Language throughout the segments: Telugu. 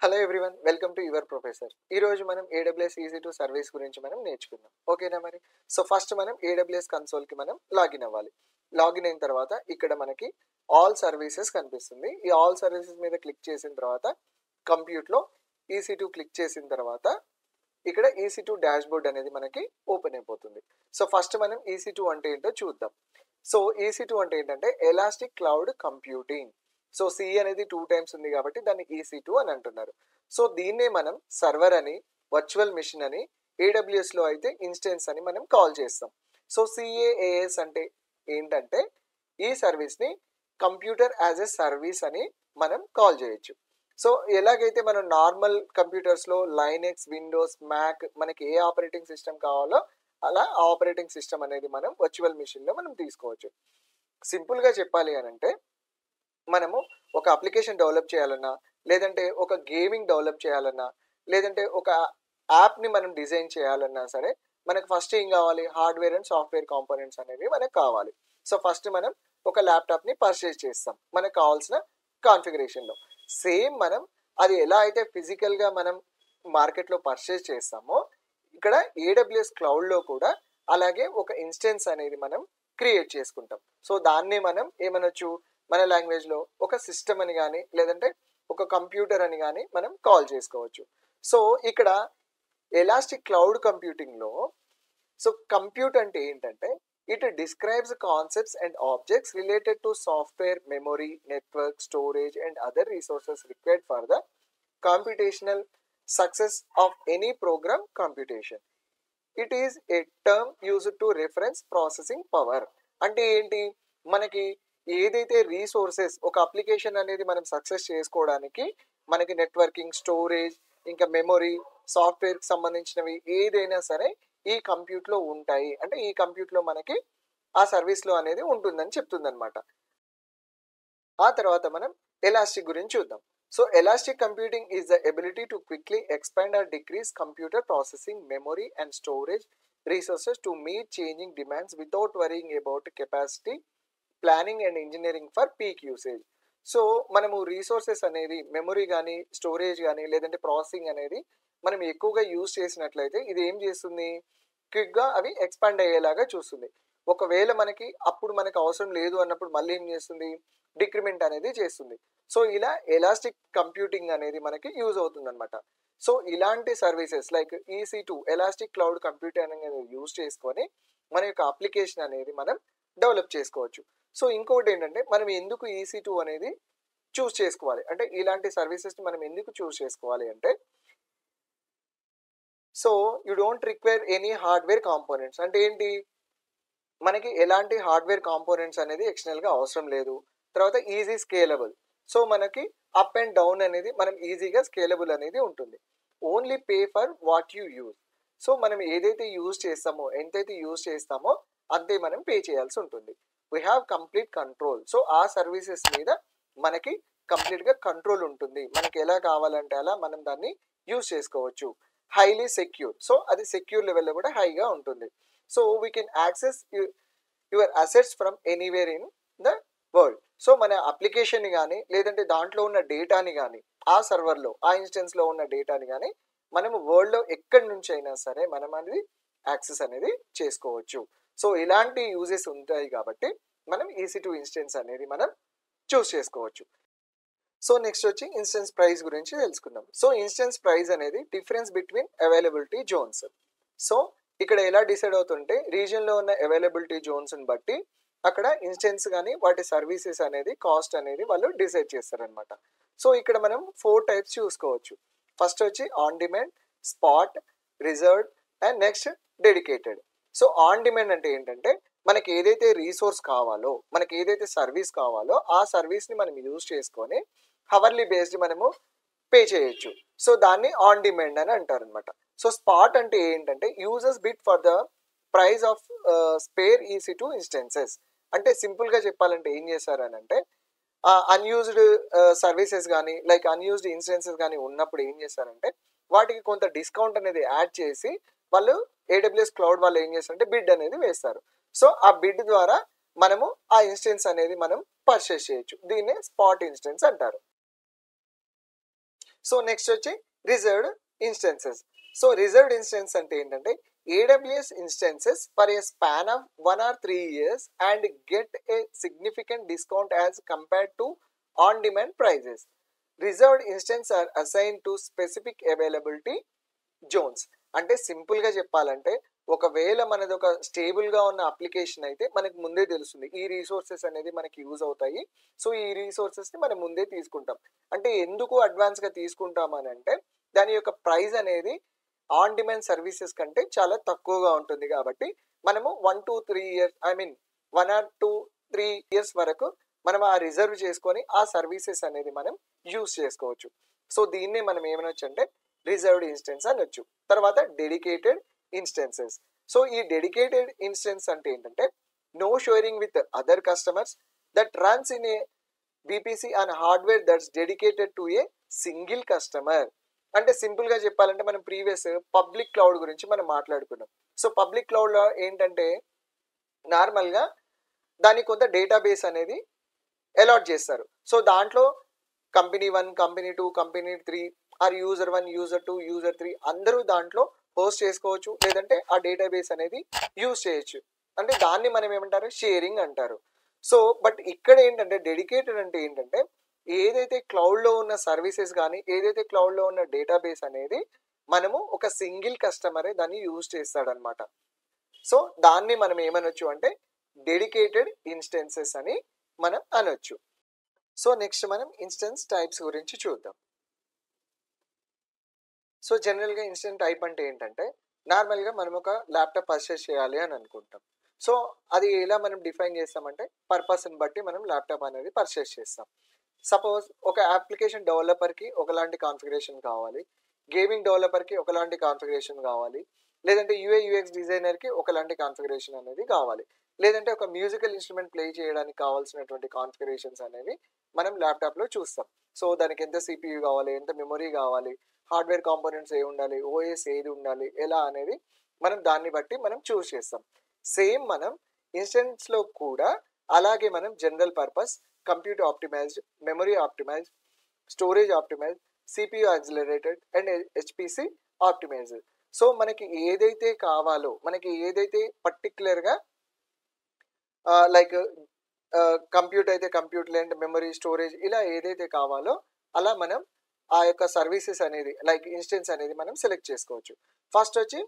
Hello everyone, welcome to your professor. ఈ రోజు మనం AWS EC2 సర్వీస్ గురించి మనం నేర్చుకుందాం. ఓకేనా మరి? సో ఫస్ట్ మనం AWS కన్సోల్కి మనం లాగిన్ అవ్వాలి. లాగిన్ అయిన తర్వాత ఇక్కడ మనకి ఆల్ సర్వీసెస్ కనిపిస్తుంది. ఈ ఆల్ సర్వీసెస్ మీద క్లిక్ చేసిన తర్వాత కంప్యూట్లో EC2 క్లిక్ చేసిన తర్వాత ఇక్కడ EC2 డాష్బోర్డ్ అనేది మనకి ఓపెన్ అయిపోతుంది. సో ఫస్ట్ మనం EC2 అంటే ఏంటో చూద్దాం. సో EC2 అంటే ఏంటంటే elastic cloud computing. So C అనేది 2 టైమ్స్ ఉంది కాబట్టి దాన్ని EC2 అని అంటున్నారు. సో దీన్నే మనం సర్వర్ అని, వర్చువల్ మిషన్ అని, AWSలో అయితే ఇన్స్టెన్స్ అని మనం కాల్ చేస్తాం. సో CAAS అంటే ఏంటంటే ఈ సర్వీస్ని కంప్యూటర్ యాజ్ ఎ సర్వీస్ అని మనం కాల్ చేయొచ్చు. సో ఎలాగైతే మనం నార్మల్ కంప్యూటర్స్లో లైనెక్స్, విండోస్, మ్యాక్ మనకి ఏ ఆపరేటింగ్ సిస్టమ్ కావాలో అలా ఆపరేటింగ్ సిస్టమ్ అనేది మనం వర్చువల్ మిషన్లో మనం తీసుకోవచ్చు. సింపుల్గా చెప్పాలి అని అంటే మనము ఒక అప్లికేషన్ డెవలప్ చేయాలన్నా, లేదంటే ఒక గేమింగ్ డెవలప్ చేయాలన్నా, లేదంటే ఒక యాప్ని మనం డిజైన్ చేయాలన్నా సరే మనకు ఫస్ట్ ఏం కావాలి? హార్డ్వేర్ అండ్ సాఫ్ట్వేర్ కాంపోనెంట్స్ అనేవి మనకు కావాలి. సో ఫస్ట్ మనం ఒక ల్యాప్టాప్ని పర్చేస్ చేస్తాం మనకు కావాల్సిన కాన్ఫిగరేషన్లో. సేమ్ మనం అది ఎలా అయితే ఫిజికల్గా మనం మార్కెట్లో పర్చేస్ చేస్తామో ఇక్కడ AWS క్లౌడ్లో కూడా అలాగే ఒక ఇన్స్టెన్స్ అనేది మనం క్రియేట్ చేసుకుంటాం. సో దాన్నే మనం ఏమనొచ్చు, మన లాంగ్వేజ్లో ఒక సిస్టమ్ అని కానీ లేదంటే ఒక కంప్యూటర్ అని కానీ మనం కాల్ చేసుకోవచ్చు. సో ఇక్కడ ఎలాస్టిక్ క్లౌడ్ కంప్యూటింగ్లో సో కంప్యూట్ అంటే ఏంటంటే it describes concepts and objects related to software, memory, network, storage and other resources required for the computational success of any program computation. It is a term used to reference processing power. అంటే ఏంటి, మనకి ఏదైతే రీసోర్సెస్ ఒక అప్లికేషన్ అనేది మనం సక్సెస్ చేసుకోవడానికి మనకి నెట్వర్కింగ్, స్టోరేజ్, ఇంకా మెమొరీ, సాఫ్ట్వేర్కి సంబంధించినవి ఏదైనా సరే ఈ కంప్యూట్లో ఉంటాయి. అంటే ఈ కంప్యూట్లో మనకి ఆ సర్వీస్లో అనేది ఉంటుందని చెప్తుందన్నమాట. ఆ తర్వాత మనం ఎలాస్టిక్ గురించి చూద్దాం. So elastic computing is the ability to quickly expand or decrease computer processing, memory and storage resources to meet changing demands without worrying about capacity, planning and engineering for peak usage. So మనము రీసోర్సెస్ అనేది మెమొరీ కానీ, స్టోరేజ్ కానీ, లేదంటే ప్రాసెసింగ్ అనేది మనం ఎక్కువగా యూజ్ చేసినట్లయితే ఇది ఏం చేస్తుంది, క్విక్గా అవి ఎక్స్పాండ్ అయ్యేలాగా చూస్తుంది. ఒకవేళ మనకి అప్పుడు మనకు అవసరం లేదు అన్నప్పుడు మళ్ళీ ఏం చేస్తుంది, డిక్రిమెంట్ అనేది చేస్తుంది. సో ఇలా ఎలాస్టిక్ కంప్యూటింగ్ అనేది మనకి యూజ్ అవుతుంది అనమాట. సో ఇలాంటి services like EC2 elastic cloud computing అనేది యూజ్ చేసుకొని మన యొక్క అప్లికేషన్ అనేది మనం డెవలప్ చేసుకోవచ్చు. సో ఇంకొకటి ఏంటంటే మనం ఎందుకు EC2 అనేది చూస్ చేసుకోవాలి అంటే ఇలాంటి సర్వీసెస్ని మనం ఎందుకు చూస్ చేసుకోవాలి అంటే so you don't require any hardware components. అంటే ఏంటి, మనకి ఎలాంటి హార్డ్వేర్ కాంపోనెంట్స్ అనేది ఎక్స్టర్నల్గా అవసరం లేదు. తర్వాత ఈజీ స్కేలబుల్. సో మనకి అప్ అండ్ డౌన్ అనేది మనం ఈజీగా స్కేలబుల్ అనేది ఉంటుంది. Only pay for what you use. So మనం ఏదైతే యూజ్ చేస్తామో, ఎంతైతే యూజ్ చేస్తామో అంతే మనం పే చేయాల్సి ఉంటుంది. We have complete control. So ఆ సర్వీసెస్ మీద మనకి కంప్లీట్గా కంట్రోల్ ఉంటుంది. మనకి ఎలా కావాలంటే అలా మనం దాన్ని యూజ్ చేసుకోవచ్చు. Highly secure. సో అది సెక్యూర్ లెవెల్లో కూడా హైగా ఉంటుంది. So we can access your assets from anywhere in the world. So మన అప్లికేషన్ని కానీ లేదంటే దాంట్లో ఉన్న డేటాని కానీ ఆ సర్వర్లో ఆ ఇన్స్టెన్స్లో ఉన్న డేటాని కానీ మనము వరల్డ్లో ఎక్కడి నుంచి అయినా సరే మనం అనేది యాక్సెస్ అనేది చేసుకోవచ్చు. సో ఇలాంటి యూజెస్ ఉంటాయి కాబట్టి మనం EC2 ఇన్స్టెన్స్ అనేది మనం చూస్ చేసుకోవచ్చు. సో నెక్స్ట్ వచ్చి ఇన్స్టెన్స్ ప్రైస్ గురించి తెలుసుకుందాం. సో ఇన్స్టెన్స్ ప్రైస్ అనేది difference between availability Jones. So ఇక్కడ ఎలా డిసైడ్ అవుతుంటే రీజియన్లో ఉన్న అవైలబిలిటీ జోన్స్ని బట్టి అక్కడ ఇన్స్టెన్స్ కానీ వాటి సర్వీసెస్ అనేది కాస్ట్ అనేది వాళ్ళు డిసైడ్ చేస్తారనమాట. సో ఇక్కడ మనం 4 టైప్స్ చూసుకోవచ్చు. ఫస్ట్ వచ్చి on demand, spot, reserved and next dedicated. So on demand అంటే ఏంటంటే మనకి ఏదైతే రీసోర్స్ కావాలో, మనకి ఏదైతే సర్వీస్ కావాలో ఆ సర్వీస్ని మనం యూజ్ చేసుకొని హవర్లీ బేస్డ్ మనము పే చేయొచ్చు. సో దాన్ని ఆన్ డిమాండ్ అని అంటారు అనమాట. సో స్పాట్ అంటే ఏంటంటే users bid for the price of spare EC2 instances. అంటే సింపుల్గా చెప్పాలంటే ఏం చేశారని అంటే అన్యూజ్డ్ సర్వీసెస్ కానీ లైక్ అన్యూజ్డ్ ఇన్స్టెన్సెస్ కానీ ఉన్నప్పుడు ఏం చేస్తారంటే వాటికి కొంత డిస్కౌంట్ అనేది యాడ్ చేసి వాళ్ళు AWS క్లౌడ్ వాళ్ళు ఏం చేస్తారంటే బిడ్ అనేది వేస్తారు. సో ఆ బిడ్ ద్వారా మనము ఆ ఇన్స్టెన్స్ అనేది మనం పర్చేస్ చేయొచ్చు. దీన్నే స్పాట్ ఇన్స్టెన్స్ అంటారు. సో నెక్స్ట్ వచ్చి reserved instances. So reserved instance అంటే ఏంటంటే AWS instances for a span of 1 or 3 years and get a significant discount as compared to on-demand prices. Reserved instances are assigned to specific availability zones. అంటే సింపుల్గా చెప్పాలంటే ఒకవేళ మనది ఒక స్టేబుల్గా ఉన్న అప్లికేషన్ అయితే మనకు ముందే తెలుస్తుంది ఈ రీసోర్సెస్ అనేది మనకి యూజ్ అవుతాయి. సో ఈ రీసోర్సెస్ని మనం ముందే తీసుకుంటాం. అంటే ఎందుకు అడ్వాన్స్గా తీసుకుంటామని అంటే దాని యొక్క ప్రైస్ అనేది ఆన్ డిమాండ్ సర్వీసెస్ కంటే చాలా తక్కువగా ఉంటుంది కాబట్టి మనము 1 to 3 years 1 or 2-3 years వరకు మనం ఆ రిజర్వ్ చేసుకొని ఆ సర్వీసెస్ అనేది మనం యూజ్ చేసుకోవచ్చు. సో దీన్ని మనం ఏమనొచ్చు అంటే రిజర్వ్డ్ ఇన్స్టెన్స్ అనొచ్చు. తర్వాత డెడికేటెడ్ ఇన్స్టెన్సెస్. సో ఈ డెడికేటెడ్ ఇన్స్టెన్స్ అంటే ఏంటంటే no sharing with other customers that runs in a VPC on hardware that's dedicated to a single customer. అంటే సింపుల్గా చెప్పాలంటే మనం ప్రీవియస్ పబ్లిక్ క్లౌడ్ గురించి మనం మాట్లాడుకున్నాం. సో పబ్లిక్ క్లౌడ్లో ఏంటంటే నార్మల్గా దానికి కొంత డేటాబేస్ అనేది అలాట్ చేస్తారు. సో దాంట్లో company 1, company 2, company 3 are user 1, user 2, user 3 అందరూ దాంట్లో హోస్ట్ చేసుకోవచ్చు, లేదంటే ఆ డేటాబేస్ అనేది యూజ్ చేయొచ్చు. అంటే దాన్ని మనం ఏమంటారు షేరింగ్ అంటారు. సో బట్ ఇక్కడ ఏంటంటే డెడికేటెడ్ అంటే ఏంటంటే ఏదైతే క్లౌడ్లో ఉన్న సర్వీసెస్ కానీ ఏదైతే క్లౌడ్లో ఉన్న డేటాబేస్ అనేది మనము ఒక సింగిల్ కస్టమరే దాన్ని యూజ్ చేస్తాడనమాట. సో దాన్ని మనం ఏమనొచ్చు అంటే డెడికేటెడ్ ఇన్స్టెన్సెస్ అని మనం అనొచ్చు. సో నెక్స్ట్ మనం ఇన్స్టెన్స్ టైప్స్ గురించి చూద్దాం. సో జనరల్గా ఇన్స్టెన్స్ టైప్ అంటే ఏంటంటే నార్మల్గా మనం ఒక ల్యాప్టాప్ పర్చేస్ చేయాలి అని అనుకుంటాం. సో అది ఎలా మనం డిఫైన్ చేస్తామంటే పర్పస్ని బట్టి మనం ల్యాప్టాప్ అనేది పర్చేస్ చేస్తాం. సపోజ్ ఒక అప్లికేషన్ డెవలపర్కి ఒకలాంటి కాన్ఫిగరేషన్ కావాలి, గేమింగ్ డెవలపర్కి ఒకలాంటి కాన్ఫిగరేషన్ కావాలి, లేదంటే UI/UX డిజైనర్కి ఒకలాంటి కాన్ఫిగరేషన్ అనేది కావాలి, లేదంటే ఒక మ్యూజికల్ ఇన్స్ట్రుమెంట్ ప్లే చేయడానికి కావాల్సినటువంటి కాన్ఫిగరేషన్స్ అనేవి మనం ల్యాప్టాప్లో చూస్తాం. సో దానికి ఎంత CPU కావాలి, ఎంత మెమొరీ కావాలి, హార్డ్వేర్ కాంపోనెంట్స్ ఏ ఉండాలి, OS ఏది ఉండాలి, ఎలా అనేది మనం దాన్ని బట్టి మనం చూస్ చేస్తాం. సేమ్ మనం ఇన్స్టెన్స్లో కూడా అలాగే మనం general purpose, computer optimised, memory optimised, storage optimised, CPU accelerated and HPC optimised. So మనకి ఏదైతే కావాలో, మనకి ఏదైతే పర్టికులర్గా లైక్ కంప్యూటర్ అయితే కంప్యూటర్, లేదంటే మెమరీ, స్టోరేజ్ ఇలా ఏదైతే కావాలో అలా మనం ఆ యొక్క సర్వీసెస్ అనేది లైక్ ఇన్స్టెన్స్ అనేది మనం సెలెక్ట్ చేసుకోవచ్చు. ఫస్ట్ వచ్చి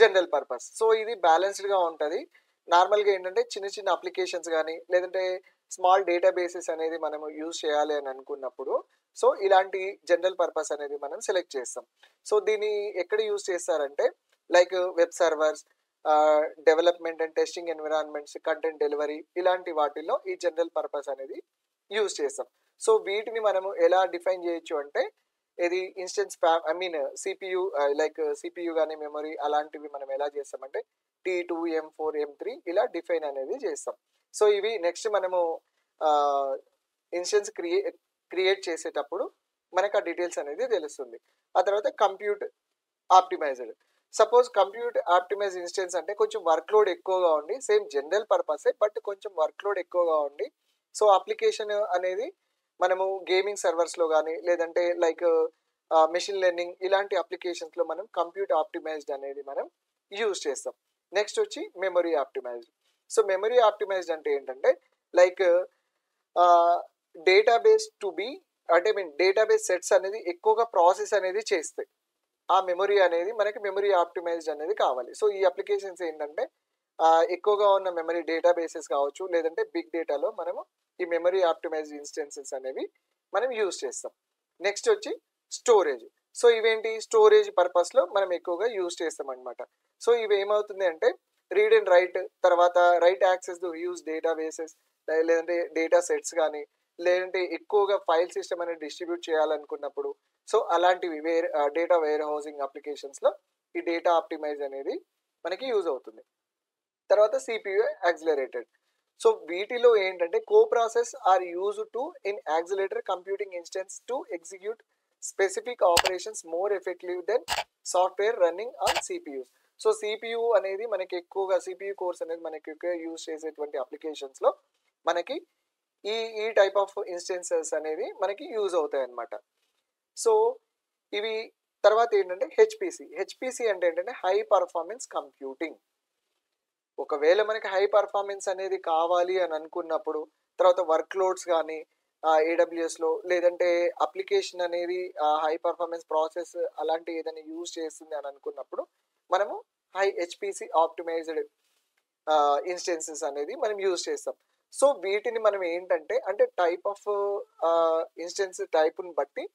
జనరల్ పర్పస్. సో ఇది బ్యాలెన్స్డ్గా ఉంటుంది. నార్మల్గా ఏంటంటే చిన్న చిన్న అప్లికేషన్స్ కానీ లేదంటే స్మాల్ డేటాబేసెస్ అనేది మనము యూజ్ చేయాలి అని అనుకున్నప్పుడు సో ఇలాంటి జనరల్ పర్పస్ అనేది మనం సెలెక్ట్ చేస్తాం. సో దీన్ని ఎక్కడ యూజ్ చేస్తారంటే like web servers, development and testing environments, content delivery ఇలాంటి వాటిల్లో ఈ జనరల్ పర్పస్ అనేది యూజ్ చేస్తాం. సో వీటిని మనము ఎలా డిఫైన్ చేయొచ్చు అంటే ఇది ఇన్స్టెన్స్ CPU లైక్ CPU కానీ మెమరీ అలాంటివి మనం ఎలా చేస్తామంటే T2, M4, M3 ఇలా డిఫైన్ అనేది చేస్తాం. సో ఇవి నెక్స్ట్ మనము ఇన్స్టెన్స్ క్రియేట్ చేసేటప్పుడు మనకు ఆ డీటెయిల్స్ అనేది తెలుస్తుంది. ఆ తర్వాత compute optimised. Suppose compute optimise instance అంటే కొంచెం వర్క్ లోడ్ ఎక్కువగా ఉండి సేమ్ జనరల్ పర్పసే బట్ కొంచెం వర్క్ లోడ్ ఎక్కువగా ఉండి సో అప్లికేషన్ అనేది మనము గేమింగ్ సర్వర్స్లో కానీ లేదంటే లైక్ మెషిన్ లెర్నింగ్ ఇలాంటి అప్లికేషన్స్లో మనం కంప్యూట్ ఆప్టిమైజ్డ్ అనేది మనం యూజ్ చేస్తాం. నెక్స్ట్ వచ్చి memory optimised. So memory optimised అంటే ఏంటంటే లైక్ డేటాబేస్ టు బి అంటే డేటాబేస్ సెట్స్ అనేది ఎక్కువగా ప్రాసెస్ అనేది చేస్తాయి. ఆ మెమరీ అనేది మనకి మెమరీ ఆప్టిమైజ్డ్ అనేది కావాలి. సో ఈ అప్లికేషన్స్ ఏంటంటే ఎక్కువగా ఉన్న మెమరీ డేటాబేసెస్ కావచ్చు లేదంటే బిగ్ డేటాలో మనము ఈ మెమరీ ఆప్టిమైజ్డ్ ఇన్స్టెన్సెస్ అనేవి మనం యూజ్ చేస్తాం. నెక్స్ట్ వచ్చి స్టోరేజ్. సో ఇవేంటి స్టోరేజ్ పర్పస్లో మనం ఎక్కువగా యూజ్ చేస్తాం అనమాట. సో ఇవి ఏమవుతుంది అంటే రీడ్ అండ్ రైట్, తర్వాత write access to use databases లేదంటే డేటా సెట్స్ కానీ లేదంటే ఎక్కువగా ఫైల్ సిస్టమ్ అనేది డిస్ట్రిబ్యూట్ చేయాలనుకున్నప్పుడు సో అలాంటివి డేటా వేర్ హౌసింగ్ అప్లికేషన్స్లో ఈ డేటా ఆప్టిమైజ్ అనేది మనకి యూజ్ అవుతుంది. తర్వాత CPU యాక్సిలరేటెడ్. సో వీటిలో ఏంటంటే co process are use to in accelerator computing instance to execute specific operations more effective than software running on CPUs. So CPU అనేది మనకి ఎక్కువగా CPU కోర్స్ అనేది మనకి ఎక్కువగా యూజ్ చేసేటువంటి అప్లికేషన్స్లో మనకి ఈ టైప్ ఆఫ్ ఇన్స్టెన్సెస్ అనేది మనకి యూజ్ అవుతాయి అన్నమాట. సో ఇవి తర్వాత ఏంటంటే హెచ్పిసి అంటే ఏంటంటే హై పర్ఫార్మెన్స్ కంప్యూటింగ్. ఒకవేళ మనకి హై పర్ఫార్మెన్స్ అనేది కావాలి అని అనుకున్నప్పుడు, తర్వాత వర్క్ లోడ్స్ కానీ ఏడబ్ల్యూఎస్లో లేదంటే అప్లికేషన్ అనేది హై పర్ఫార్మెన్స్ ప్రాసెస్ అలాంటి ఏదైనా యూజ్ చేస్తుంది అని అనుకున్నప్పుడు మనము హై హెచ్పిసి ఆప్టిమైజ్డ్ ఇన్స్టెన్సెస్ అనేది మనం యూజ్ చేస్తాం. సో వీటిని మనం ఏంటంటే అంటే టైప్ ఆఫ్ ఇన్స్టెన్స్ టైప్ని బట్టి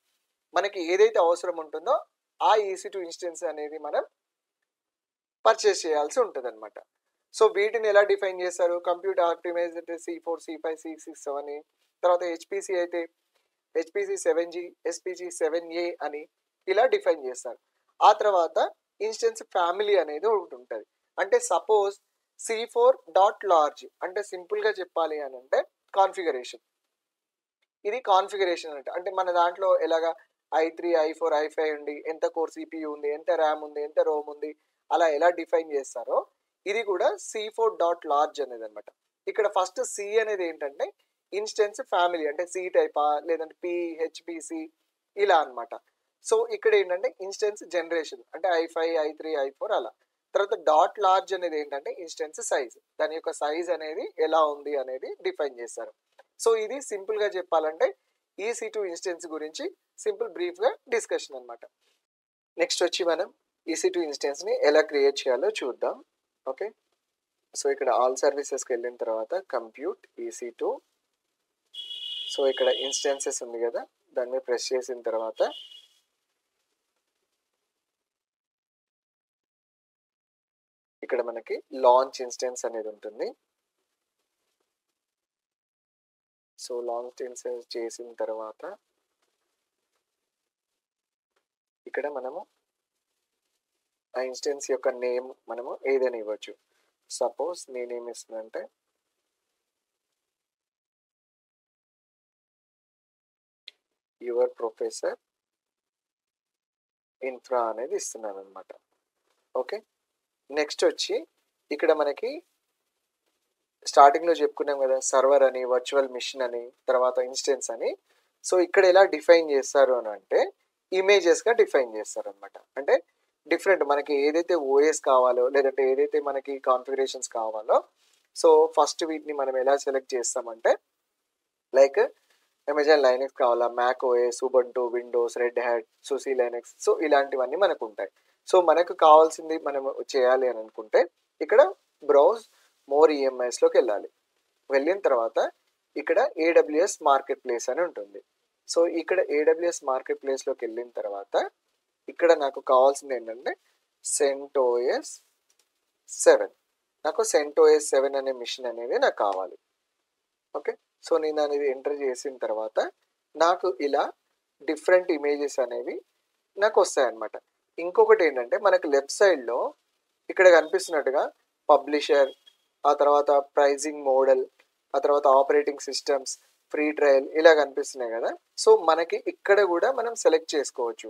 మనకి ఏదైతే అవసరం ఉంటుందో ఆ EC2 ఇన్స్టెన్స్ అనేది మనం పర్చేస్ చేయాల్సి ఉంటుంది అనమాట. సో వీటిని ఎలా డిఫైన్ చేస్తారు? Compute optimised C4, C5, C6, 7A. తర్వాత హెచ్పిసి అయితే హెచ్పిసి 7G, HPC 7A అని ఇలా డిఫైన్ చేస్తారు. ఆ తర్వాత ఇన్స్టెన్స్ ఫ్యామిలీ అనేది ఒకటి ఉంటుంది. అంటే సపోజ్ C4.large అంటే సింపుల్గా చెప్పాలి అని అంటే కాన్ఫిగరేషన్. ఇది కాన్ఫిగరేషన్ అంటే మన దాంట్లో ఎలాగా i3, i4, i5 ఉంది, ఎంత కోర్ CPU ఉంది, ఎంత ర్యామ్ ఉంది, ఎంత రోమ్ ఉంది, అలా ఎలా డిఫైన్ చేస్తారో ఇది కూడా C4.large అనేది అనమాట. ఇక్కడ ఫస్ట్ సి అనేది ఏంటంటే ఇన్స్టెన్స్ ఫ్యామిలీ అంటే సి టైపా లేదంటే హెచ్పిసి ఇలా అనమాట. సో ఇక్కడ ఏంటంటే ఇన్స్టెన్స్ జనరేషన్ అంటే i5, i3, i4 అలా. తర్వాత డాట్ లార్జ్ అనేది ఏంటంటే ఇన్స్టెన్స్ సైజ్, దాని యొక్క సైజ్ అనేది ఎలా ఉంది అనేది డిఫైన్ చేస్తారు. సో ఇది సింపుల్గా చెప్పాలంటే EC2 ఇన్స్టెన్స్ గురించి సింపుల్ బ్రీఫ్గా డిస్కషన్ అనమాట. నెక్స్ట్ వచ్చి మనం EC2 ఇన్స్టెన్స్ని ఎలా క్రియేట్ చేయాలో చూద్దాం. ఓకే, సో ఇక్కడ ఆల్ సర్వీసెస్కి వెళ్ళిన తర్వాత కంప్యూట్ EC2. సో ఇక్కడ ఇన్స్టెన్సెస్ ఉంది కదా, దాని మీద ప్రెస్ చేసిన తర్వాత ఇక్కడ మనకి లాంచ్ ఇన్స్టెన్స్ అనేది ఉంటుంది. సో లాంచ్ ఇన్స్టెన్స్ చేసిన తర్వాత ఇక్కడ మనము ఆ ఇన్స్టెన్స్ యొక్క నేమ్ మనము ఏదైనా ఇవ్వచ్చు. సపోజ్ నేనేమి ఇస్తున్నానంటే యువర్ ప్రొఫెసర్ ఇన్ఫ్రా అనేది ఇస్తున్నాను అనమాట. ఓకే, నెక్స్ట్ వచ్చి ఇక్కడ మనకి స్టార్టింగ్లో చెప్పుకున్నాం కదా సర్వర్ అని, వర్చువల్ మిషన్ అని, తర్వాత ఇన్స్టెన్స్ అని. సో ఇక్కడ ఎలా డిఫైన్ చేస్తారు అని అంటే ఇమేజెస్గా డిఫైన్ చేస్తారు అనమాట. అంటే డిఫరెంట్ మనకి ఏదైతే ఓఎస్ కావాలో లేదంటే ఏదైతే మనకి కాన్ఫిగరేషన్స్ కావాలో, సో ఫస్ట్ వీటిని మనం ఎలా సెలెక్ట్ చేస్తామంటే లైక్ అమెజాన్ లైనక్స్ కావాలా, Mac OS, Ubuntu, Windows, Red Hat, SUSE Linux, so ఇలాంటివన్నీ మనకు ఉంటాయి. సో మనకు కావాల్సింది మనం చేయాలి అని అనుకుంటే ఇక్కడ బ్రౌజ్ మోర్ EMIస్లోకి వెళ్ళాలి. వెళ్ళిన తర్వాత ఇక్కడ AWS మార్కెట్ ప్లేస్ అని ఉంటుంది. సో ఇక్కడ AWS మార్కెట్ ప్లేస్లోకి వెళ్ళిన తర్వాత ఇక్కడ నాకు కావాల్సింది ఏంటంటే CentOS 7. నాకు CentOS 7 అనే మిషన్ అనేది నాకు కావాలి. ఓకే, సో నేను అనేది ఎంటర్ చేసిన తర్వాత నాకు ఇలా డిఫరెంట్ ఇమేజెస్ అనేవి నాకు వస్తాయన్నమాట. ఇంకొకటి ఏంటంటే మనకు లెఫ్ట్ సైడ్లో ఇక్కడ కనిపిస్తున్నట్టుగా పబ్లిషర్, ఆ తర్వాత ప్రైజింగ్ మోడల్, ఆ తర్వాత ఆపరేటింగ్ సిస్టమ్స్, ఫ్రీ ట్రయల్ ఇలా కనిపిస్తున్నాయి కదా. సో మనకి ఇక్కడ కూడా మనం సెలెక్ట్ చేసుకోవచ్చు.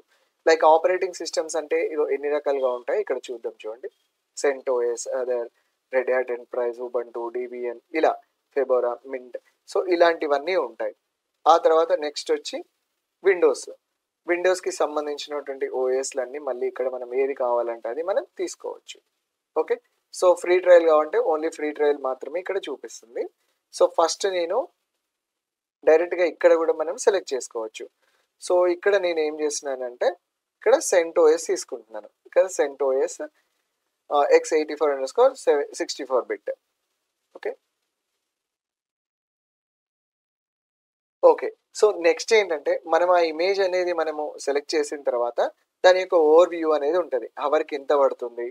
లైక్ ఆపరేటింగ్ సిస్టమ్స్ అంటే ఎన్ని రకాలుగా ఉంటాయి ఇక్కడ చూద్దాం. చూడండి, CentOS, other, red hat enterprise, Ubuntu, DBN ఇలా, ఫెబోరా, మింట్, సో ఇలాంటివన్నీ ఉంటాయి. ఆ తర్వాత నెక్స్ట్ వచ్చి విండోస్కి సంబంధించినటువంటి ఓఎస్లన్నీ మళ్ళీ ఇక్కడ మనం ఏది కావాలంటే అది మనం తీసుకోవచ్చు. ఓకే, సో ఫ్రీ ట్రయల్ కావాలంటే ఓన్లీ ఫ్రీ ట్రయల్ మాత్రమే ఇక్కడ చూపిస్తుంది. సో ఫస్ట్ నేను డైరెక్ట్గా ఇక్కడ కూడా మనం సెలెక్ట్ చేసుకోవచ్చు. సో ఇక్కడ నేను ఏం చేస్తున్నానంటే ఇక్కడ CentOS తీసుకుంటున్నాను. ఇక్కడ CentOS x84_64 okay okay, so next ఏంటంటే మనం ఆ ఇమేజ్ అనేది మనము సెలెక్ట్ చేసిన తర్వాత దాని యొక్క ఓవర్ వ్యూ అనేది ఉంటుంది. అవర్కి ఎంత పడుతుంది,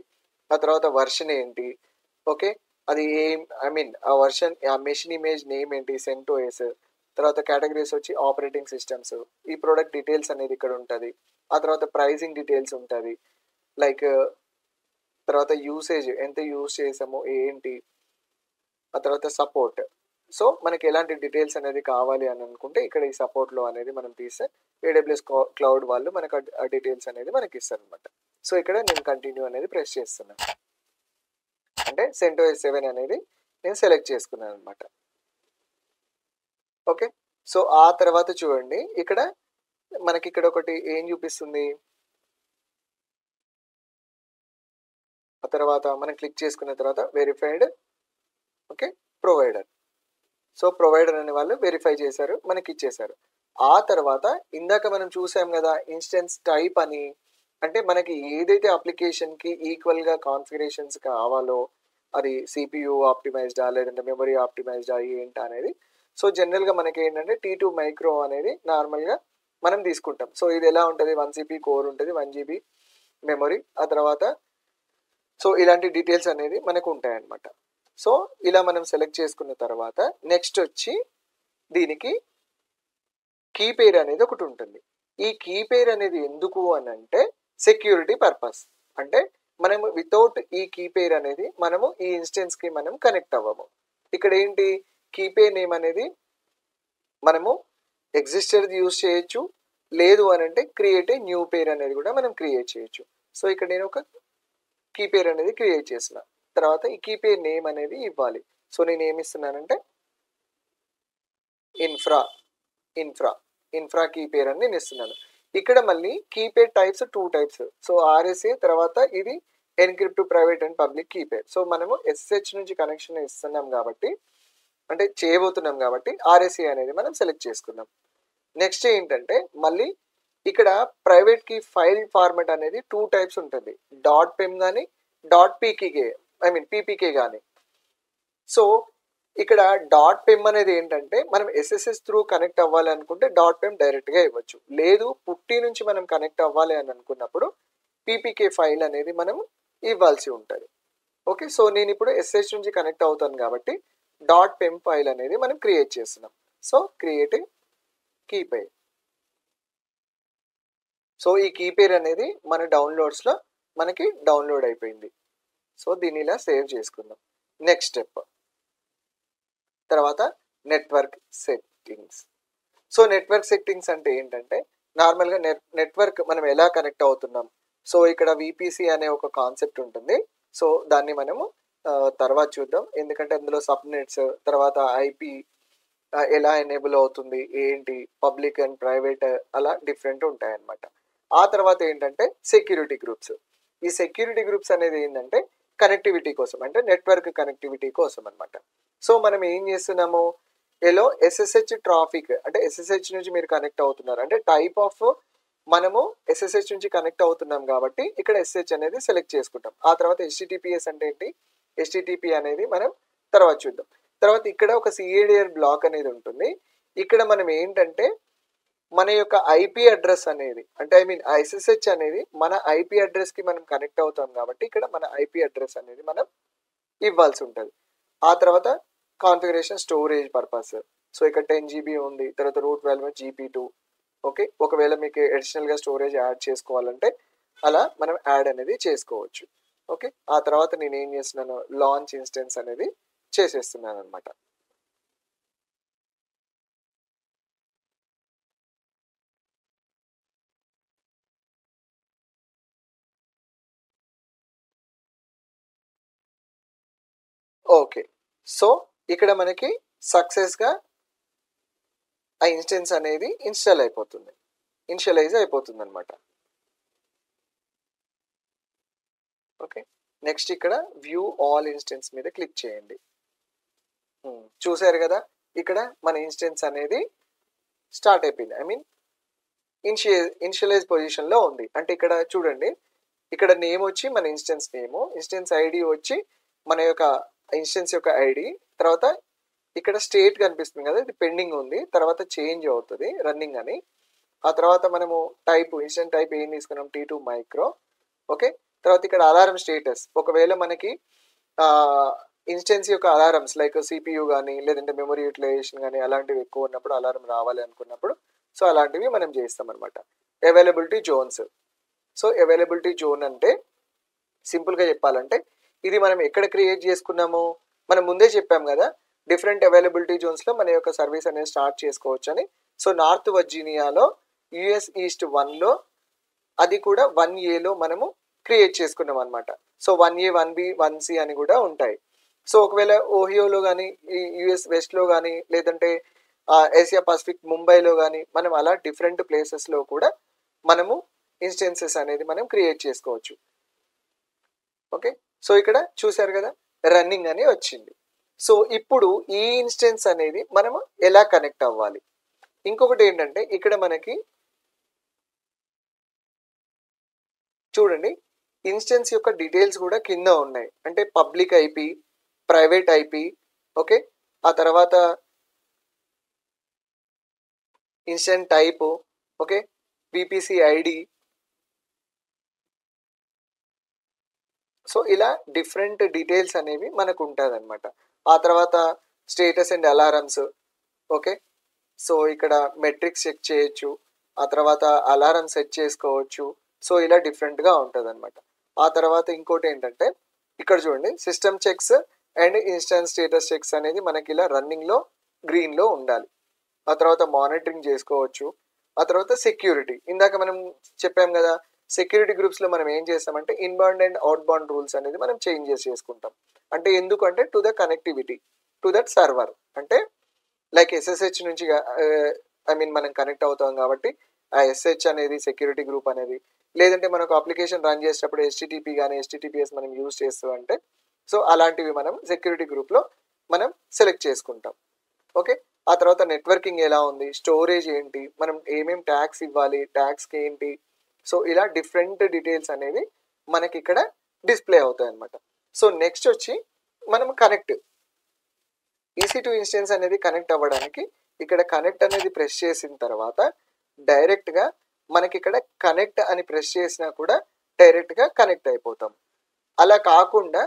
ఆ తర్వాత వర్షన్ ఏంటి, ఓకే అది ఆ వర్షన్ ఆ మెషిన్ ఇమేజ్ నేమ్ ఏంటి, CentOS, తర్వాత కేటగిరీస్ వచ్చి ఆపరేటింగ్ సిస్టమ్స్, ఈ ప్రోడక్ట్ డీటెయిల్స్ అనేది ఇక్కడ ఉంటుంది. ఆ తర్వాత ప్రైజింగ్ డీటెయిల్స్ ఉంటుంది, లైక్ తర్వాత యూసేజ్ ఎంత యూజ్ చేసాము ఏంటి, ఆ తర్వాత సపోర్ట్. సో మనకి ఎలాంటి డీటెయిల్స్ అనేది కావాలి అని అనుకుంటే ఇక్కడ ఈ సపోర్ట్లో అనేది మనం తీస్తే AWS క్లౌడ్ వాళ్ళు మనకు ఆ డీటెయిల్స్ అనేది మనకి ఇస్తారు అనమాట. సో ఇక్కడ నేను కంటిన్యూ అనేది ప్రెస్ చేస్తున్నాను, అంటే CentOS 7 అనేది నేను సెలెక్ట్ చేసుకున్నాను అనమాట. ఓకే, సో ఆ తర్వాత చూడండి ఇక్కడ మనకి ఇక్కడ ఒకటి ఏం చూపిస్తుంది, ఆ తర్వాత మనం క్లిక్ చేసుకున్న తర్వాత verified, okay, provider. So provider అనే వాళ్ళు వెరిఫై చేశారు, మనకి ఇచ్చేశారు. ఆ తర్వాత ఇందాక మనం చూసాం కదా ఇన్స్టెన్స్ టైప్ అని, అంటే మనకి ఏదైతే అప్లికేషన్కి ఈక్వల్గా కాన్ఫిగరేషన్స్ కావాలో అది సిపియు ఆప్టిమైజ్డా లేదంటే మెమరీ ఆప్టిమైజ్డా ఏంటా అనేది. సో జనరల్గా మనకి ఏంటంటే T2 మైక్రో అనేది నార్మల్గా మనం తీసుకుంటాం. సో ఇది ఎలా ఉంటుంది, 1 CP కోర్ ఉంటుంది, 1 GB మెమరీ, ఆ తర్వాత సో ఇలాంటి డీటెయిల్స్ అనేది మనకు ఉంటాయన్నమాట. సో ఇలా మనం సెలెక్ట్ చేసుకున్న తర్వాత నెక్స్ట్ వచ్చి దీనికి కీ పేర్ అనేది ఒకటి ఉంటుంది. ఈ కీ పేర్ అనేది ఎందుకు అని అంటే సెక్యూరిటీ పర్పస్. అంటే మనము వితౌట్ ఈ కీ పేర్ అనేది మనము ఈ ఇన్స్టెన్స్కి మనం కనెక్ట్ అవ్వము. ఇక్కడ ఏంటి, కీ పేర్ నేమ్ అనేది మనము ఎగ్జిస్టర్ది యూజ్ చేయొచ్చు, లేదు అని అంటే క్రియేట్ ఏ న్యూ పేర్ అనేది కూడా మనం క్రియేట్ చేయొచ్చు. సో ఇక్కడ నేను ఒక కీ పేర్ అనేది క్రియేట్ చేసిన తర్వాత ఈ కీ పేర్ నేమ్ అనేది ఇవ్వాలి. సో నేను ఏమి ఇస్తున్నానంటే infra infra infra key pair అని నేను ఇస్తున్నాను. ఇక్కడ మళ్ళీ key pair types 2 types. So RSA, తర్వాత ఇది encrypt private and public key pair. So మనము SSH నుంచి కనెక్షన్ ఇస్తున్నాం కాబట్టి, అంటే చేయబోతున్నాం కాబట్టి ఆర్ఎస్ఏ అనేది మనం సెలెక్ట్ చేసుకుందాం. నెక్స్ట్ ఏంటంటే మళ్ళీ ఇక్కడ ప్రైవేట్ కీ ఫైల్ ఫార్మాట్ అనేది 2 టైప్స్ ఉంటుంది, .pem కానీ .pkk PPK కానీ. సో ఇక్కడ .pem అనేది ఏంటంటే మనం SSH త్రూ కనెక్ట్ అవ్వాలి అనుకుంటే .pem డైరెక్ట్గా ఇవ్వచ్చు, లేదు పుట్టి నుంచి మనం కనెక్ట్ అవ్వాలి అని అనుకున్నప్పుడు PPK ఫైల్ అనేది మనం ఇవ్వాల్సి ఉంటుంది. ఓకే, సో నేను ఇప్పుడు SSH నుంచి కనెక్ట్ అవుతాను కాబట్టి .pem ఫైల్ అనేది మనం క్రియేట్ చేస్తున్నాం. So create key pair. So ఈ కీ పేర్ అనేది మన డౌన్లోడ్స్లో మనకి డౌన్లోడ్ అయిపోయింది. సో దీన్ని ఇలా సేవ్ చేసుకుందాం. నెక్స్ట్ స్టెప్ తర్వాత network settings. So network settings అంటే ఏంటంటే నార్మల్గా నెట్వర్క్ మనం ఎలా కనెక్ట్ అవుతున్నాం. సో ఇక్కడ VPC అనే ఒక కాన్సెప్ట్ ఉంటుంది. సో దాన్ని మనము తర్వాత చూద్దాం, ఎందుకంటే అందులో సబ్నెట్స్, తర్వాత IP ఎలా ఎనేబుల్ అవుతుంది ఏంటి, పబ్లిక్ అండ్ ప్రైవేట్ అలా డిఫరెంట్ ఉంటాయి అన్నమాట. ఆ తర్వాత ఏంటంటే సెక్యూరిటీ గ్రూప్స్. ఈ సెక్యూరిటీ గ్రూప్స్ అనేది ఏంటంటే కనెక్టివిటీ కోసం, అంటే నెట్వర్క్ కనెక్టివిటీ కోసం అనమాట. సో మనం ఏం చేస్తున్నాము, ఏలో SSH ట్రాఫిక్, అంటే SSH నుంచి మీరు కనెక్ట్ అవుతున్నారు అంటే టైప్ ఆఫ్ మనము SSH నుంచి కనెక్ట్ అవుతున్నాం కాబట్టి ఇక్కడ SSH అనేది సెలెక్ట్ చేసుకుంటాం. ఆ తర్వాత HTTPS అంటే ఏంటి, HTTP అనేది మనం తర్వాత చూద్దాం. తర్వాత ఇక్కడ ఒక CADR బ్లాక్ అనేది ఉంటుంది. ఇక్కడ మనం ఏంటంటే మన యొక్క IP అడ్రస్ అనేది, అంటే SSH అనేది మన IP అడ్రస్కి మనం కనెక్ట్ అవుతాం కాబట్టి ఇక్కడ మన IP అడ్రస్ అనేది మనం ఇవ్వాల్సి ఉంటుంది. ఆ తర్వాత కాన్ఫిగరేషన్ స్టోరేజ్ పర్పస్. సో ఇక్కడ 10 GB ఉంది, తర్వాత రూట్ వాల్యూ GP2. ఓకే, ఒకవేళ మీకు అడిషనల్గా స్టోరేజ్ యాడ్ చేసుకోవాలంటే అలా మనం యాడ్ అనేది చేసుకోవచ్చు. ఓకే, ఆ తర్వాత నేను ఏం చేస్తున్నాను, లాంచ్ ఇన్స్టెన్స్ అనేది చేసేస్తున్నాను అనమాట. ఓకే, సో ఇక్కడ మనకి సక్సెస్గా ఆ ఇన్స్టెన్స్ అనేది ఇనిషియలైజ్ అయిపోతుంది అనమాట. ఓకే, నెక్స్ట్ ఇక్కడ వ్యూ ఆల్ ఇన్స్టెన్స్ మీద క్లిక్ చేయండి. చూసారు కదా, ఇక్కడ మన ఇన్స్టెన్స్ అనేది స్టార్ట్ అయిపోయింది, ఇనిషియలైజ్ పొజిషన్లో ఉంది. అంటే ఇక్కడ చూడండి, ఇక్కడ నేమ్ వచ్చి మన ఇన్స్టెన్స్ నేము, ఇన్స్టెన్స్ ID వచ్చి మన యొక్క ఇన్స్టెన్స్ యొక్క ID, తర్వాత ఇక్కడ స్టేట్ కనిపిస్తుంది కదా, ఇది పెండింగ్ ఉంది, తర్వాత చేంజ్ అవుతుంది రన్నింగ్ అని. ఆ తర్వాత మనము ఇన్స్టెంట్ టైప్ ఏం తీసుకున్నాం, T2 మైక్రో. ఓకే, తర్వాత ఇక్కడ అలారం స్టేటస్, ఒకవేళ మనకి ఇన్స్టెన్స్ యొక్క అలారమ్స్ లైక్ CPU కానీ లేదంటే మెమరీ యూటిలైజేషన్ కానీ అలాంటివి ఎక్కువ ఉన్నప్పుడు అలారం రావాలి అనుకున్నప్పుడు సో అలాంటివి మనం చేస్తాం అనమాట. Availability Jones. So availability zone అంటే సింపుల్గా చెప్పాలంటే ఇది మనం ఎక్కడ క్రియేట్ చేసుకున్నాము, మనం ముందే చెప్పాం కదా డిఫరెంట్ అవైలబిలిటీ జోన్స్లో మన యొక్క సర్వీస్ అనేది స్టార్ట్ చేసుకోవచ్చు అని. సో నార్త్ వర్జీనియాలో US ఈస్ట్ 1లో, అది కూడా 1Aలో మనము క్రియేట్ చేసుకున్నాం అనమాట. సో 1A 1B 1C అని కూడా ఉంటాయి. సో ఒకవేళ ఓహియోలో కానీ ఈ US వెస్ట్లో కానీ లేదంటే ఏషియా పసిఫిక్ ముంబైలో కానీ మనం అలా డిఫరెంట్ ప్లేసెస్లో కూడా మనము ఇన్స్టెన్సెస్ అనేది మనం క్రియేట్ చేసుకోవచ్చు. ఓకే, సో ఇక్కడ చూసారు కదా రన్నింగ్ అని వచ్చింది. సో ఇప్పుడు ఈ ఇన్స్టెన్స్ అనేది మనము ఎలా కనెక్ట్ అవ్వాలి? ఇంకొకటి ఏంటంటే ఇక్కడ మనకి చూడండి ఇన్స్టెన్స్ యొక్క డీటెయిల్స్ కూడా కింద ఉన్నాయి. అంటే public IP, private IP, okay, ఆ తర్వాత instant type, okay, VPC ID. So ఇలా డిఫరెంట్ డీటెయిల్స్ అనేవి మనకు ఉంటుంది అనమాట. ఆ తర్వాత status and alarms, okay, so ఇక్కడ మెట్రిక్స్ చెక్ చేయొచ్చు, ఆ తర్వాత అలారం సెట్ చేసుకోవచ్చు. సో ఇలా డిఫరెంట్గా ఉంటుంది అనమాట. ఆ తర్వాత ఇంకోటి ఏంటంటే ఇక్కడ చూడండి system checks and instance status checks అనేది మనకి ఇలా రన్నింగ్లో గ్రీన్లో ఉండాలి. ఆ తర్వాత మానిటరింగ్ చేసుకోవచ్చు. ఆ తర్వాత సెక్యూరిటీ, ఇందాక మనం చెప్పాం కదా సెక్యూరిటీ గ్రూప్స్లో మనం ఏం చేస్తామంటే inbound and out bound rules అనేది మనం చేంజెస్ చేసుకుంటాం. అంటే ఎందుకంటే to the connectivity to that server, అంటే లైక్ ఎస్ఎస్హెచ్ నుంచి మనం కనెక్ట్ అవుతాం కాబట్టి ఆ ఎస్హెచ్ అనేది సెక్యూరిటీ గ్రూప్ అనేది, లేదంటే మనకు అప్లికేషన్ రన్ చేసేటప్పుడు HTTP కానీ HTTPS మనం యూజ్ చేస్తూ అంటే సో అలాంటివి మనం సెక్యూరిటీ గ్రూప్లో మనం సెలెక్ట్ చేసుకుంటాం. ఓకే, ఆ తర్వాత నెట్వర్కింగ్ ఎలా ఉంది, స్టోరేజ్ ఏంటి, మనం ఏమేం ట్యాగ్స్ ఇవ్వాలి, ట్యాగ్స్కి ఏంటి, సో ఇలా డిఫరెంట్ డీటెయిల్స్ అనేది మనకి ఇక్కడ డిస్ప్లే అవుతాయి అన్నమాట. సో నెక్స్ట్ వచ్చి మనం కనెక్ట్ EC2 ఇన్స్టెన్స్ అనేది కనెక్ట్ అవ్వడానికి ఇక్కడ కనెక్ట్ అనేది ప్రెస్ చేసిన తర్వాత డైరెక్ట్గా మనకి ఇక్కడ కనెక్ట్ అని ప్రెస్ చేసినా కూడా డైరెక్ట్గా కనెక్ట్ అయిపోతాం. అలా కాకుండా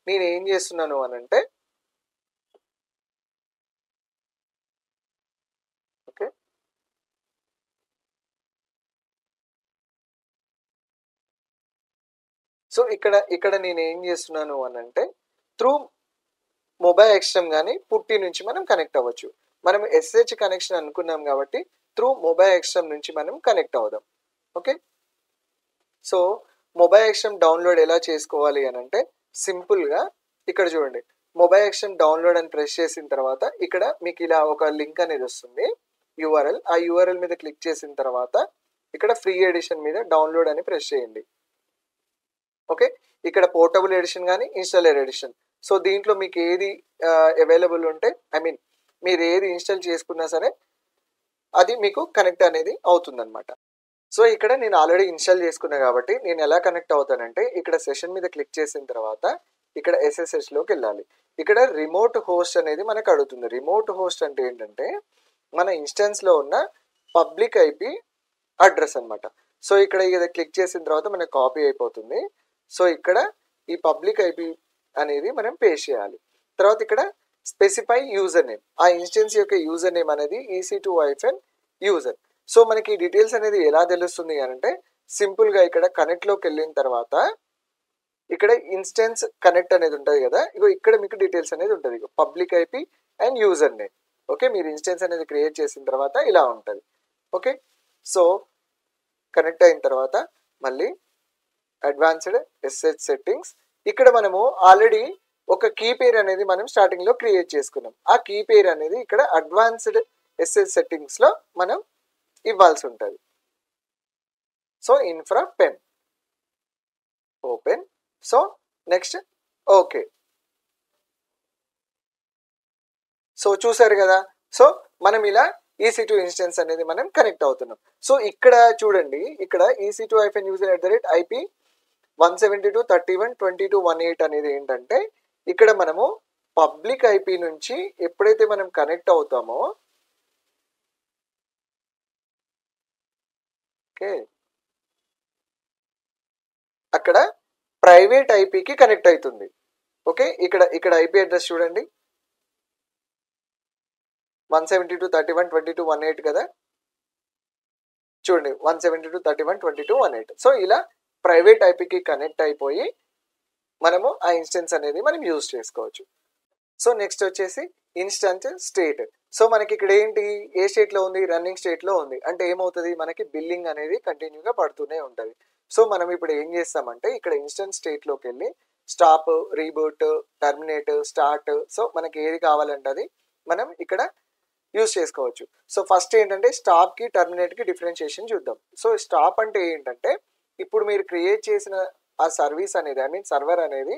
నేను ఏం చేస్తున్నాను అని అంటే ఓకే, సో ఇక్కడ నేను ఏం చేస్తున్నాను అని అంటే త్రూ మొబైల్ ఎక్స్టెమ్ కానీ పుట్టి నుంచి మనం కనెక్ట్ అవ్వచ్చు. మనం SH కనెక్షన్ అనుకున్నాం కాబట్టి త్రూ మొబైల్ ఎక్స్టెమ్ నుంచి మనం కనెక్ట్ అవుదాం. ఓకే, సో మొబైల్ ఎక్స్టెమ్ డౌన్లోడ్ ఎలా చేసుకోవాలి అని అంటే సింపుల్గా ఇక్కడ చూడండి మొబైల్ ఎక్స్టెమ్ డౌన్లోడ్ అని ప్రెస్ చేసిన తర్వాత ఇక్కడ మీకు ఇలా ఒక లింక్ అనేది వస్తుంది URL. ఆ URL మీద క్లిక్ చేసిన తర్వాత ఇక్కడ ఫ్రీ ఎడిషన్ మీద డౌన్లోడ్ అని ప్రెస్ చేయండి. ఓకే, ఇక్కడ పోర్టబుల్ ఎడిషన్ కానీ ఇన్స్టాలర్ ఎడిషన్, సో దీంట్లో మీకు ఏది అవైలబుల్ ఉంటే మీరు ఏది ఇన్స్టాల్ చేసుకున్నా సరే అది మీకు కనెక్ట్ అనేది అవుతుందన్నమాట. సో ఇక్కడ నేను ఆల్రెడీ ఇన్స్టాల్ చేసుకున్నా కాబట్టి నేను ఎలా కనెక్ట్ అవుతానంటే ఇక్కడ సెషన్ మీద క్లిక్ చేసిన తర్వాత ఇక్కడ SSHలోకి వెళ్ళాలి. ఇక్కడ రిమోట్ హోస్ట్ అనేది మనకు అడుగుతుంది. రిమోట్ హోస్ట్ అంటే ఏంటంటే మన ఇన్స్టెన్స్లో ఉన్న పబ్లిక్ ఐపీ అడ్రస్ అనమాట. సో ఇక్కడ ఇది క్లిక్ చేసిన తర్వాత మనకు కాపీ అయిపోతుంది. సో ఇక్కడ ఈ పబ్లిక్ ఐపీ అనేది మనం పేస్ట్ చేయాలి. తర్వాత ఇక్కడ స్పెసిఫై యూజర్ నేమ్, ఆ ఇన్స్టెన్స్ యొక్క యూజర్ నేమ్ అనేది EC2-user. సో మనకి ఈ డీటెయిల్స్ అనేది ఎలా తెలుస్తుంది అంటే సింపుల్గా ఇక్కడ కనెక్ట్లోకి వెళ్ళిన తర్వాత ఇక్కడ ఇన్స్టెన్స్ కనెక్ట్ అనేది ఉంటుంది కదా, ఇగో ఇక్కడ మీకు డీటెయిల్స్ అనేది ఉంటుంది public IP and user name. Okay, మీరు ఇన్స్టెన్స్ అనేది క్రియేట్ చేసిన తర్వాత ఇలా ఉంటుంది. ఓకే, సో కనెక్ట్ అయిన తర్వాత మళ్ళీ అడ్వాన్స్డ్ SH సెట్టింగ్స్, ఇక్కడ మనము ఆల్రెడీ ఒక కీ పేర్ అనేది మనం స్టార్టింగ్లో క్రియేట్ చేసుకున్నాం. ఆ కీ పేర్ అనేది ఇక్కడ అడ్వాన్స్డ్ SH సెట్టింగ్స్లో మనం ఇవ్వాల్సి ఉంటుంది. So infra pen open, so next okay. So చూసారు కదా, సో మనం ఇలా EC2 ఇన్స్టెన్స్ అనేది మనం కనెక్ట్ అవుతున్నాం. సో ఇక్కడ చూడండి ఇక్కడ EC2-user@IP 172.31.22.18 అనేది ఏంటంటే ఇక్కడ మనము పబ్లిక్ ఐపీ నుంచి ఎప్పుడైతే మనం కనెక్ట్ అవుతామో ఓకే అక్కడ ప్రైవేట్ ఐపీకి కనెక్ట్ అవుతుంది. ఓకే, ఇక్కడ ఐపీ అడ్రస్ చూడండి 172.31.22.18 కదా, చూడండి 172.31.22.18. సో ఇలా ప్రైవేట్ ఐపీకి కనెక్ట్ అయిపోయి మనము ఆ ఇన్స్టెన్స్ అనేది మనం యూజ్ చేసుకోవచ్చు. సో నెక్స్ట్ వచ్చేసి ఇన్స్టెన్స్ స్టేట్. సో మనకి ఇక్కడ ఏంటి, ఏ స్టేట్లో ఉంది, రన్నింగ్ స్టేట్లో ఉంది. అంటే ఏమవుతుంది, మనకి బిల్లింగ్ అనేది కంటిన్యూగా పడుతూనే ఉంటుంది. సో మనం ఇప్పుడు ఏం చేస్తామంటే ఇక్కడ ఇన్స్టెన్స్ స్టేట్లోకి వెళ్ళి stop, reboot, terminate, start, so మనకి ఏది కావాలంటే అది మనం ఇక్కడ యూజ్ చేసుకోవచ్చు. సో ఫస్ట్ ఏంటంటే స్టాప్కి టర్మినేట్కి డిఫరెన్షియేషన్ చూద్దాం. సో స్టాప్ అంటే ఏంటంటే ఇప్పుడు మీరు క్రియేట్ చేసిన ఆ సర్వీస్ అనేది ఐ మీన్ సర్వర్ అనేది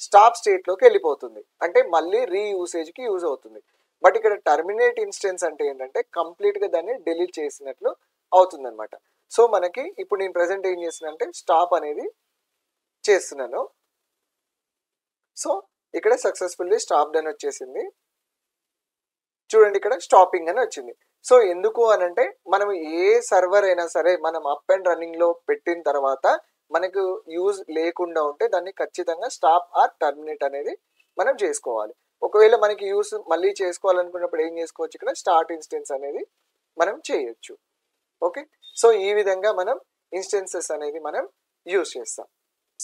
స్టాప్ స్టేట్లోకి వెళ్ళిపోతుంది, అంటే మళ్ళీ రీయూసేజ్కి యూజ్ అవుతుంది. బట్ ఇక్కడ టర్మినేట్ ఇన్స్టెన్స్ అంటే ఏంటంటే కంప్లీట్గా దాన్ని డిలీట్ చేసినట్లు అవుతుంది అనమాట. సో మనకి ఇప్పుడు నేను ప్రజెంట్ ఏం చేస్తున్నా అంటే స్టాప్ అనేది చేస్తున్నాను. సో ఇక్కడ సక్సెస్ఫుల్లీ స్టాప్డ్ అని వచ్చేసింది. చూడండి ఇక్కడ స్టాపింగ్ అని వచ్చింది. సో ఎందుకు అని అంటే మనం ఏ సర్వర్ అయినా సరే మనం అప్ అండ్ రన్నింగ్లో పెట్టిన తర్వాత మనకు యూజ్ లేకుండా ఉంటే దాన్ని ఖచ్చితంగా స్టాప్ ఆర్ టర్మినేట్ అనేది మనం చేసుకోవాలి. ఒకవేళ మనకి యూజ్ మళ్ళీ చేసుకోవాలనుకున్నప్పుడు ఏం చేసుకోవచ్చు, ఇక్కడ స్టార్ట్ ఇన్స్టెన్స్ అనేది మనం చేయొచ్చు. ఓకే, సో ఈ విధంగా మనం ఇన్స్టెన్సెస్ అనేది మనం యూజ్ చేస్తాం.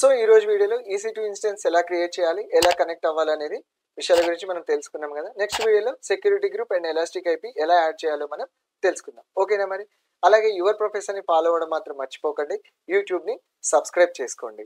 సో ఈరోజు వీడియోలో EC2 ఇన్స్టెన్స్ ఎలా క్రియేట్ చేయాలి, ఎలా కనెక్ట్ అవ్వాలి అనేది విషయాల గురించి మనం తెలుసుకున్నాం కదా. నెక్స్ట్ వీడియోలో security group and elastic IP ఎలా యాడ్ చేయాలో మనం తెలుసుకుందాం. ఓకేనా మరి. అలాగే యువర్ ప్రొఫెసర్ని ఫాలో అవ్వడం మాత్రం మర్చిపోకండి. యూట్యూబ్ని సబ్స్క్రైబ్ చేసుకోండి.